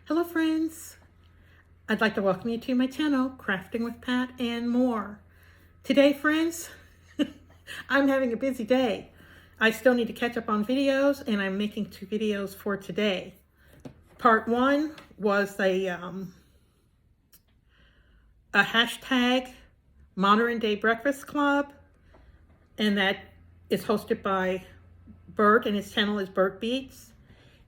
Hello friends, I'd like to welcome you to my channel, Crafting with Pat and more. Today friends, I'm having a busy day. I still need to catch up on videos and I'm making 2 videos for today. Part 1 was a hashtag Modern Day Breakfast Club, and that is hosted by Bert and his channel is Bert Beats.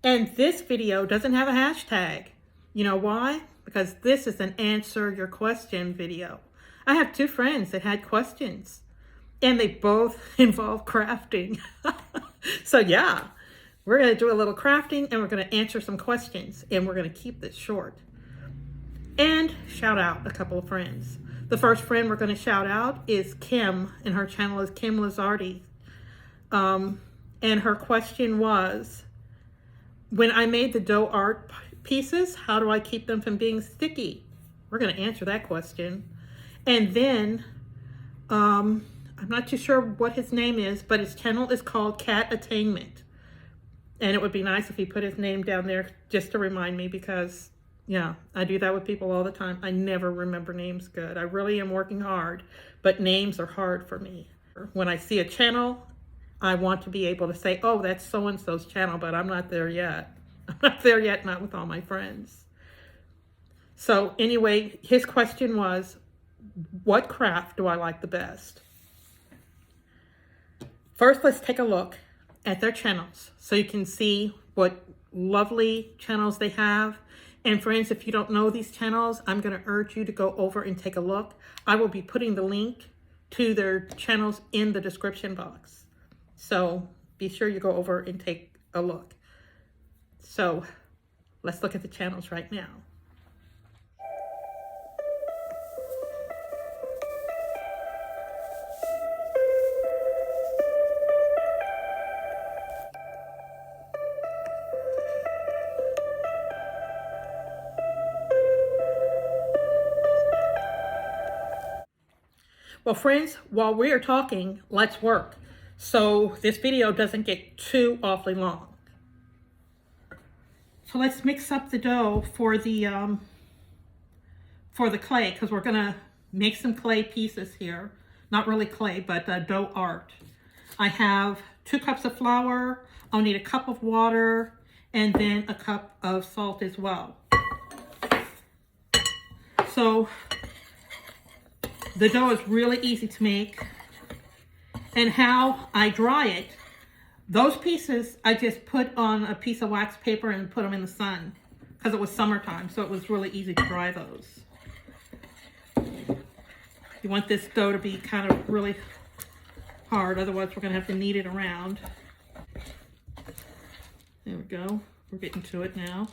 And this video doesn't have a hashtag. You know why? Because this is an answer your question video. I have 2 friends that had questions and they both involve crafting. So yeah, we're going to do a little crafting and we're going to answer some questions and we're going to keep this short. And shout out a couple of friends. The first friend we're going to shout out is Kim, and her channel is Kim Lizardi. And her question was, when I made the dough art pieces, how do I keep them from being sticky? We're going to answer that question. And then, I'm not too sure what his name is, but his channel is called Cat Attainment. And it would be nice if he put his name down there just to remind me, because, yeah, I do that with people all the time. I never remember names good. I really am working hard, but names are hard for me. When I see a channel, I want to be able to say, oh, that's so-and-so's channel, but I'm not there yet. I'm not there yet, not with all my friends. So anyway, his question was, what craft do I like the best? First, let's take a look at their channels so you can see what lovely channels they have. And friends, if you don't know these channels, I'm going to urge you to go over and take a look. I will be putting the link to their channels in the description box. So be sure you go over and take a look. So let's look at the channels right now. Well, friends, while we are talking, let's work. So this video doesn't get too awfully long. So let's mix up the dough for the clay, because we're gonna make some clay pieces here. Not really clay, but dough art. I have 2 cups of flour. I'll need a cup of water and then a cup of salt as well. So the dough is really easy to make. And how I dry it, those pieces I just put on a piece of wax paper and put them in the sun because it was summertime, so it was really easy to dry those. You want this dough to be kind of really hard, otherwise we're going to have to knead it around. There we go. We're getting to it now.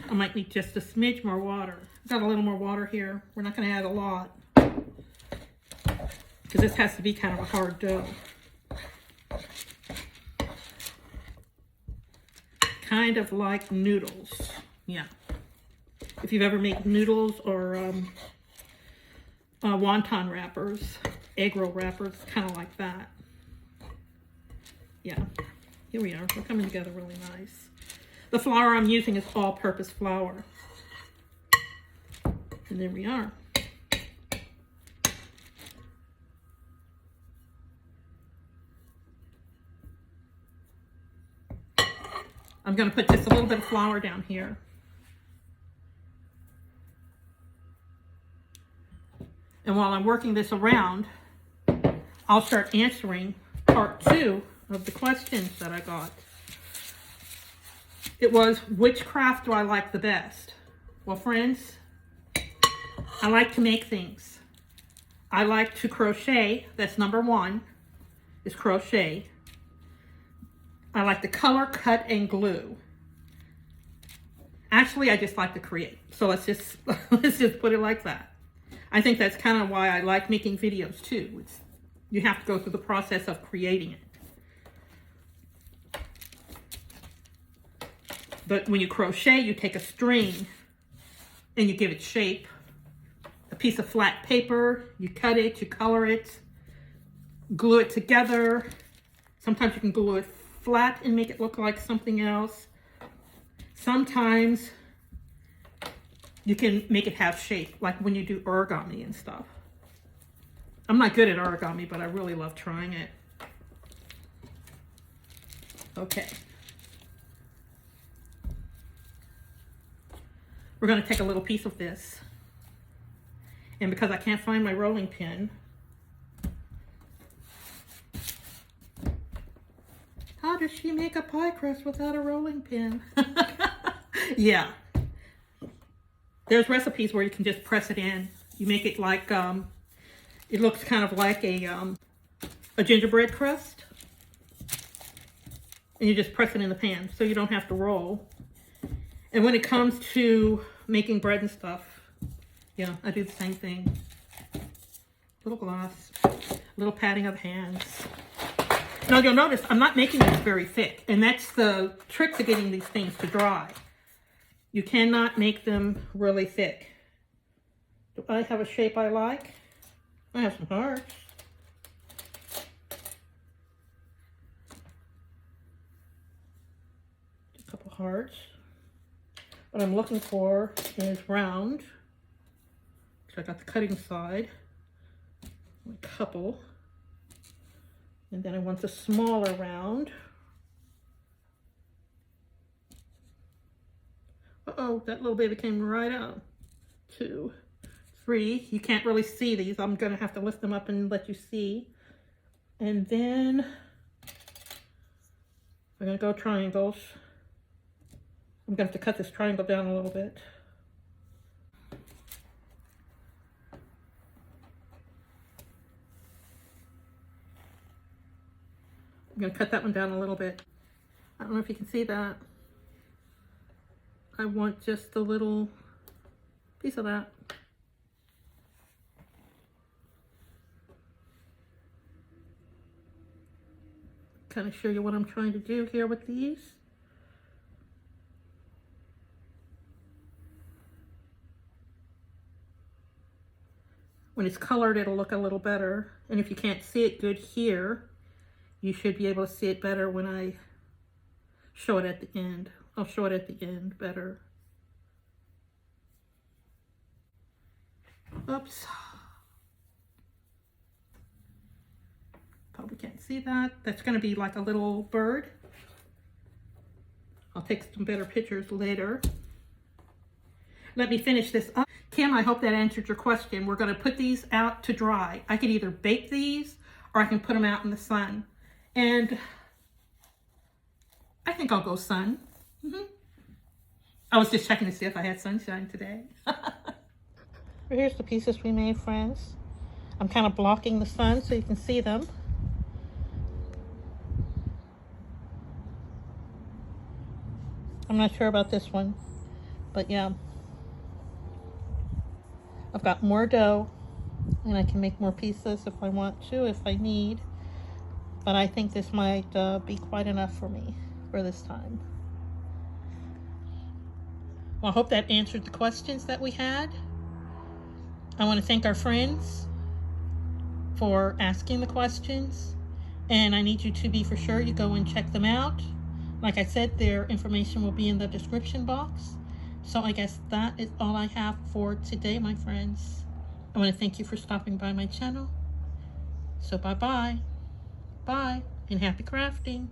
I might need just a smidge more water. I've got a little more water here. We're not going to add a lot, because this has to be kind of a hard dough. Kind of like noodles. Yeah. If you've ever made noodles or wonton wrappers, egg roll wrappers, kind of like that. Yeah. Here we are. We're coming together really nice. The flour I'm using is all-purpose flour. And there we are. I'm going to put just a little bit of flour down here. And while I'm working this around, I'll start answering part 2 of the questions that I got. It was, which craft do I like the best? Well, friends, I like to make things. I like to crochet. That's number 1, is crochet. I like to color, cut, and glue. Actually, I just like to create. So let's just put it like that. I think that's kind of why I like making videos too. You have to go through the process of creating it. But when you crochet, you take a string and you give it shape. A piece of flat paper, you cut it, you color it, glue it together. Sometimes you can glue it flat and make it look like something else. sometimes you can make it have shape, like when you do origami and stuff. I'm not good at origami, but I really love trying it. Okay. We're going to take a little piece of this. And because I can't find my rolling pin, how does she make a pie crust without a rolling pin? Yeah. There's recipes where you can just press it in. You make it like, it looks kind of like a gingerbread crust. And you just press it in the pan so you don't have to roll. And when it comes to making bread and stuff, yeah, I do the same thing. Little gloss, little patting of hands. Now you'll notice I'm not making this very thick, and that's the trick to getting these things to dry. You cannot make them really thick. Do I have a shape I like? I have some hearts. A couple hearts. What I'm looking for is round. So I got the cutting side. A couple. And then I want the smaller round. Uh-oh, that little baby came right out. 2, 3. You can't really see these. I'm going to have to lift them up and let you see. And then we're going to go triangles. I'm going to have to cut this triangle down a little bit. I'm going to cut that one down a little bit. I don't know if you can see that. I want just a little piece of that. Kind of show you what I'm trying to do here with these. When it's colored, it'll look a little better. And if you can't see it good here, you should be able to see it better when I show it at the end. I'll show it at the end better. Oops. Probably can't see that. That's going to be like a little bird. I'll take some better pictures later. Let me finish this up. Kim, I hope that answered your question. We're going to put these out to dry. I could either bake these or I can put them out in the sun. And I think I'll go sun. I was just checking to see if I had sunshine today. Here's the pieces we made, friends. I'm kind of blocking the sun so you can see them. I'm not sure about this one, but yeah. I've got more dough, and I can make more pieces if I want to, if I need. But I think this might be quite enough for me for this time. Well, I hope that answered the questions that we had. I want to thank our friends for asking the questions. And I need you to be for sure you go and check them out. Like I said, their information will be in the description box. So I guess that is all I have for today, my friends. I want to thank you for stopping by my channel. So bye-bye. Bye, and happy crafting.